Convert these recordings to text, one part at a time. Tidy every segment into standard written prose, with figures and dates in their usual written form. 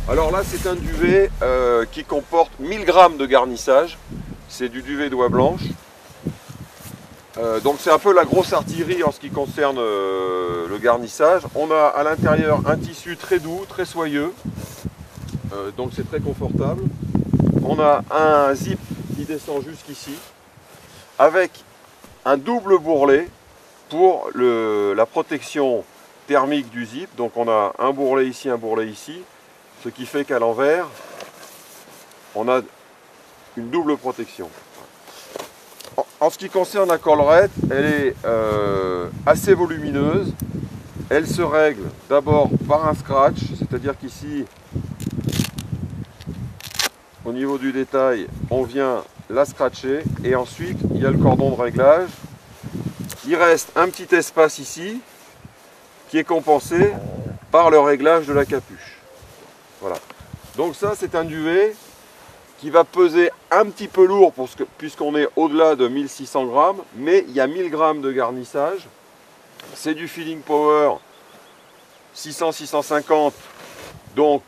Alors là, c'est un duvet qui comporte 1000 grammes de garnissage. C'est du duvet d'oie blanche. Donc c'est un peu la grosse artillerie en ce qui concerne le garnissage. On a à l'intérieur un tissu très doux, très soyeux. Donc c'est très confortable. On a un zip qui descend jusqu'ici avec un double bourrelet pour la protection thermique du zip. Donc on a un bourrelet ici, ce qui fait qu'à l'envers, on a une double protection. En ce qui concerne la collerette, elle est assez volumineuse. Elle se règle d'abord par un scratch, c'est-à-dire qu'ici, au niveau du détail, on vient la scratcher et ensuite il y a le cordon de réglage. Il reste un petit espace ici qui est compensé par le réglage de la capuche. Voilà. Donc ça, c'est un duvet qui va peser un petit peu lourd puisqu'on est au-delà de 1600 grammes, mais il y a 1000 grammes de garnissage. C'est du Feeling Power 600-650, donc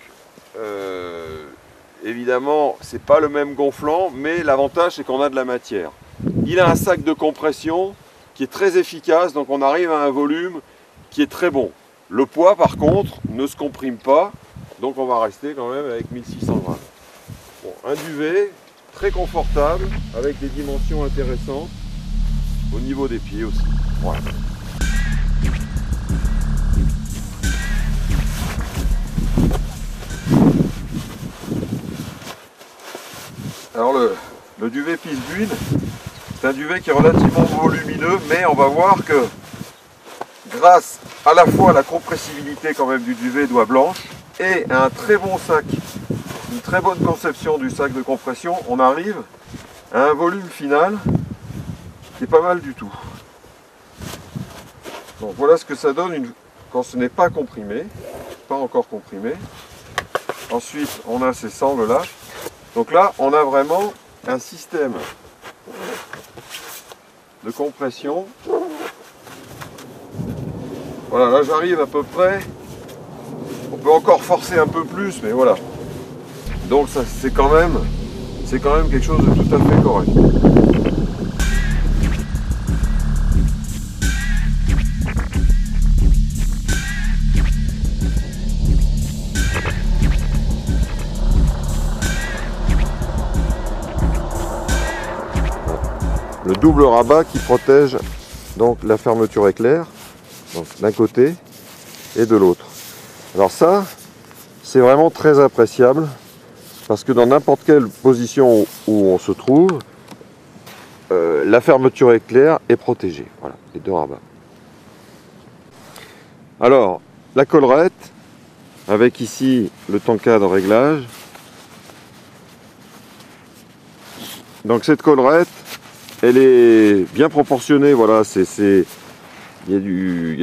évidemment c'est pas le même gonflant, mais l'avantage c'est qu'on a de la matière. Il a un sac de compression qui est très efficace, donc on arrive à un volume qui est très bon. Le poids par contre ne se comprime pas, donc on va rester quand même avec 1600 grammes. Bon, un duvet très confortable avec des dimensions intéressantes au niveau des pieds aussi. Voilà. Alors le duvet pisse d'huile, c'est un duvet qui est relativement volumineux, mais on va voir que grâce à la fois à la compressibilité quand même du duvet d'oie blanche et à un très bon sac, une très bonne conception du sac de compression, on arrive à un volume final qui est pas mal du tout. Donc voilà ce que ça donne quand ce n'est pas comprimé, pas encore comprimé. Ensuite on a ces sangles là. Donc là on a vraiment un système de compression. Voilà, là j'arrive à peu près. On peut encore forcer un peu plus, mais voilà. Donc ça c'est quand même quelque chose de tout à fait correct. Le double rabat qui protège donc la fermeture éclair, d'un côté et de l'autre. Alors ça, c'est vraiment très appréciable parce que dans n'importe quelle position où on se trouve, la fermeture éclair est protégée. Voilà, les deux rabats. Alors, la collerette, avec ici le tanka de réglage. Donc cette collerette, elle est bien proportionnée, voilà, il y a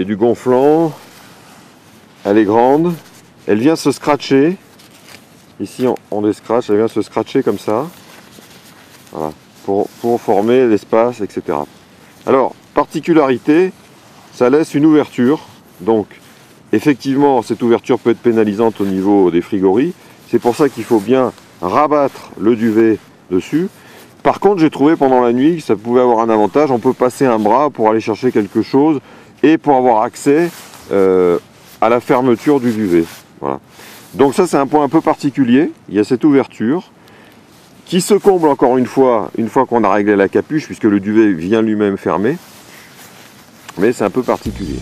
du gonflant, elle est grande, elle vient se scratcher, ici on les scratch, elle vient se scratcher comme ça, voilà, pour former l'espace, etc. Alors, particularité, ça laisse une ouverture, donc effectivement cette ouverture peut être pénalisante au niveau des frigories, c'est pour ça qu'il faut bien rabattre le duvet dessus. Par contre, j'ai trouvé pendant la nuit que ça pouvait avoir un avantage. On peut passer un bras pour aller chercher quelque chose et pour avoir accès à la fermeture du duvet. Voilà. Donc ça, c'est un point un peu particulier. Il y a cette ouverture qui se comble encore une fois qu'on a réglé la capuche, puisque le duvet vient lui-même fermer. Mais c'est un peu particulier.